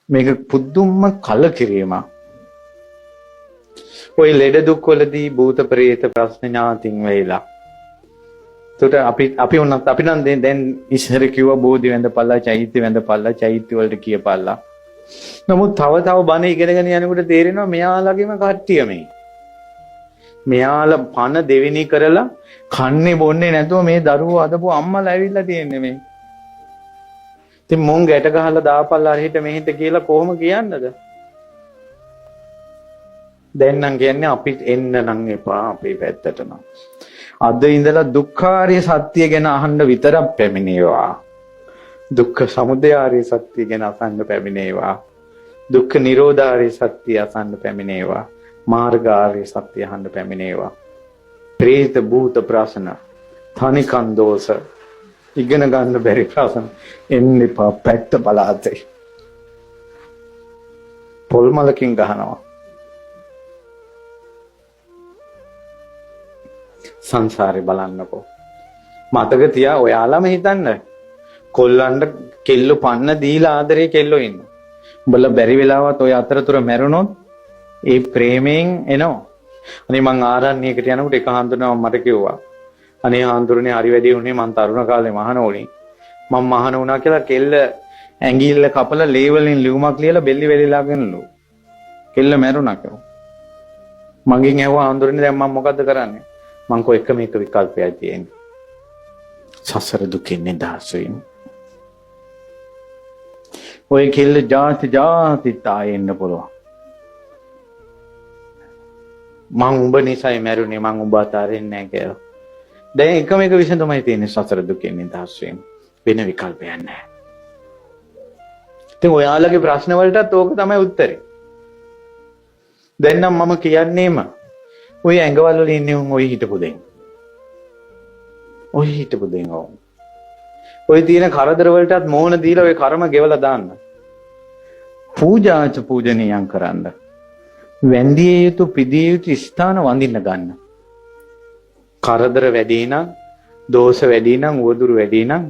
මේක පුදුම කලකිරීමක්. ඔය ලෙඩ දුක් වලදී භූත ප්‍රේත ප්‍රශ්න ඥාතින් වෙයිලා. ඒකට අපි උනත් අපි නම් දැන් ඉස්සර කිව්වා බෝධි වැඳපල්ලා, චෛත්‍ය වැඳපල්ලා, චෛත්‍ය වලට කියපල්ලා. නමුත් තව බණ ඉගෙනගෙන යනකොට තේරෙනවා මෙයාලගේම කට්ටිය මේ. මෙයාලා පණ දෙවෙනි කරලා කන්නේ බොන්නේ නැතුව මේ දරුවෝ අදපු අම්මලා ඇවිල්ලා තියෙන්නේ මේ. ඉතින් මොන් ගැට ගහලා දාපල්ලා හිට මෙහෙට කියලා කොහොම කියන්නද? දැන් නම් කියන්නේ අපි එන්න නම් එපා අපේ පැත්තට නම්. අද ඉඳලා දුක්ඛාරිය සත්‍ය ගැන අහන්න විතරක් පැමිණේවා. දුක්ඛ සමුදයාරිය සත්‍ය ගැන අසන්න පැමිණේවා. දුක්ඛ නිරෝධාරිය සත්‍ය අසන්න පැමිණේවා. මාර්ගාරිය සත්‍ය අහන්න පැමිණේවා. ප්‍රේත භූත ප්‍රශ්න තනිකන් දෝෂ ඉගෙන ගන්න බැරි ප්‍රශ්න එන්න එපා පැත්ත බලాతే. පොල් මලකින් ගහනවා. සංසාරේ බලන්නකෝ. මතක තියා ඔයාලම හිතන්න. කොල්ලන්ට කෙල්ල පන්න දීලා ආදරේ කෙල්ලෝ ඉන්නවා. උඹලා බැරි වෙලාවත් ඔය අතරතුර මැරුණොත් ඒ ප්‍රේමයෙන් එනවා. අනේ මං ආරණ්‍යයකට යනකොට එක හඳුනනවා මට කිව්වා. අනේ හඳුරන්නේ හරි වැඩි උනේ මං තරුණ කාලේ මහාන වුණේ. මං මහාන වුණා කියලා කෙල්ල ඇඟිල්ල කපලා ලේ වලින් ලියුමක් ලියලා බෙල්ලි වෙලිලාගෙනලු. කෙල්ල මැරුණා කිව්වා. මගෙන් ඇහුවා හඳුරන්නේ දැන් මං මොකද්ද කරන්නේ? මං කෝ එක මේක විකල්පයයි තියෙන්නේ. සසර දුකින් නිදහස් වීම. ඔය කෙල්ල ජාති තායෙන්න පුළුවන්. මං උඹ නිසායි මැරුණේ මං උඹ අතාරින්නේ නැහැ කියලා. දැන් එක මේක විෂය තමයි තියෙන්නේ සසර දුකින් නිදහස් වීම. වෙන විකල්පයක් නැහැ. ඉතින් ඔයාලගේ ප්‍රශ්න වලටත් ඕක තමයි උත්තරේ. දැන් නම් මම කියන්නේම ඔය ඇඟවල වල ඉන්නේ උන් ඔය හිටපු දෙන්. ඔය හිටපු දෙන් ඕ. ඔය තියෙන කරදර වලටත් මෝහන දීලා ඔය කර්ම ගෙවලා දාන්න. පූජාච පූජනීයම් කරන්න. වැන්දිය යුතු පිදිය යුතු ස්ථාන වඳින්න ගන්න. කරදර වැඩි නම්, දෝෂ වැඩි නම්, උවදුරු වැඩි නම්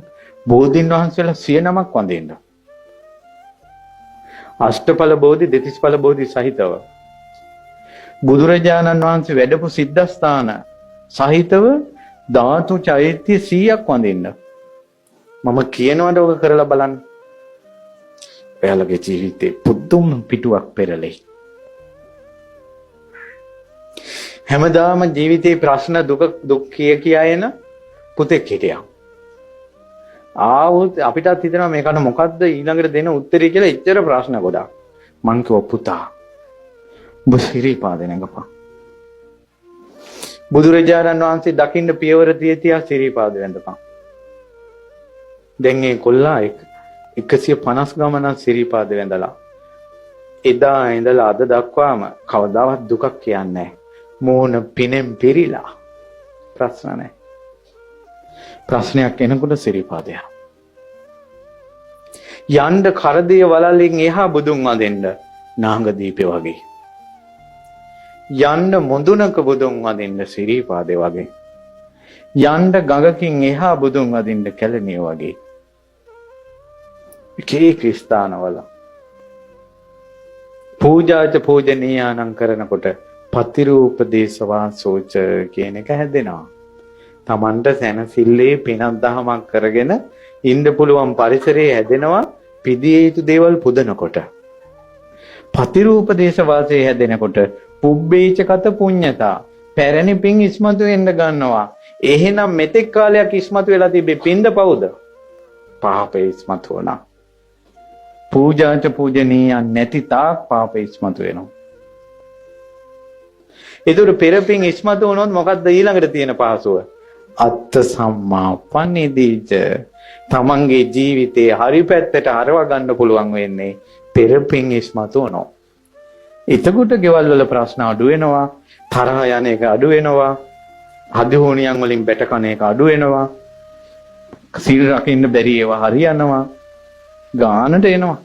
බෝධින් වහන්සේලා 100 නමක් වඳින්න. අෂ්ටඵල බෝධි, දෙතිස්ඵල බෝධි සහිතව. බුදුරජාණන් වහන්සේ වැඩපු සිද්ධාස්ථාන සහිතව ධාතු චෛත්‍ය 100ක් වඳින්න. මම කියනවාට ඔක කරලා බලන්න. ඔයාලගේ ජීවිතේ පුදුම පිටුවක් පෙරලෙයි. හැමදාම ජීවිතේ ප්‍රශ්න දුක් කියා එන පුතෙක් හිටියා. ආවොත් අපිටත් හිතෙනවා මේකට මොකද්ද ඊළඟට දෙන උත්තරය කියලා එච්චර ප්‍රශ්න ගොඩක්. මං කිව්වා පුතා ඔබ සිරිපාදේ නැගපන්. බුදුරජාණන් වහන්සේ දකින්න පියවර තියා සිරිපාද වැඳපන්. දැන් මේ කොල්ලා 150 ගමනක් සිරිපාද වැඳලා. එදා ඉඳලා අද දක්වාම කවදාවත් දුකක් කියන්නේ නැහැ. මෝන පිනෙන් පිරීලා. ප්‍රශ්න නැහැ. ප්‍රශ්නයක් එනකොට සිරිපාදය. යන්න කරදිය වලල්ලෙන් එහා බුදුන් වඳින්න නාංග දීපේ වගේ. යන්න මොඳුනක බුදුන් වදින්න සිරිපාදේ වගේ. යන්න ගඟකින් එහා බුදුන් වදින්න කැලණිය වගේ. කී ක්‍රිස්තානවල පූජාච පූජනීයානම් කරනකොට පතිරූපදේශවාසෝච කියන එක හැදෙනවා. Tamanට සැනසille පිනක් දහමක් කරගෙන ඉන්න පුළුවන් පරිසරය හැදෙනවා පිදිය යුතු දේවල් පුදනකොට. පතිරූපදේශ වාසයේ හැදෙනකොට පුබ්බේච කත පුඤ්ඤතා පැරණි පින් ඉස්මතු වෙන්න ගන්නවා. එහෙනම් මෙතෙක් කාලයක් ඉස්මතු වෙලා තිබේ පින්ද පවුද? පාපේ ඉස්මතු වුණා. පූජාච පූජනීයන් නැති තාක් පාපේ ඉස්මතු වෙනවා. ඒතර පෙර පින් ඉස්මතු වුණොත් මොකද්ද ඊළඟට තියෙන පහසුව? අත්ත සම්මා පණිදීච. තමන්ගේ ජීවිතේ හරි පැත්තට හරව ගන්න පුළුවන් වෙන්නේ පෙර පින් ඉස්මතු වුණොත්. එතකොට ගෙවල් වල ප්‍රශ්න අඩු වෙනවා, තරහ යන එක අඩු වෙනවා, අධිහෝනියන් වලින් බැට කන එක අඩු වෙනවා, සිල් රකින්න බැරි ඒවා හරියනවා, ගානට එනවා.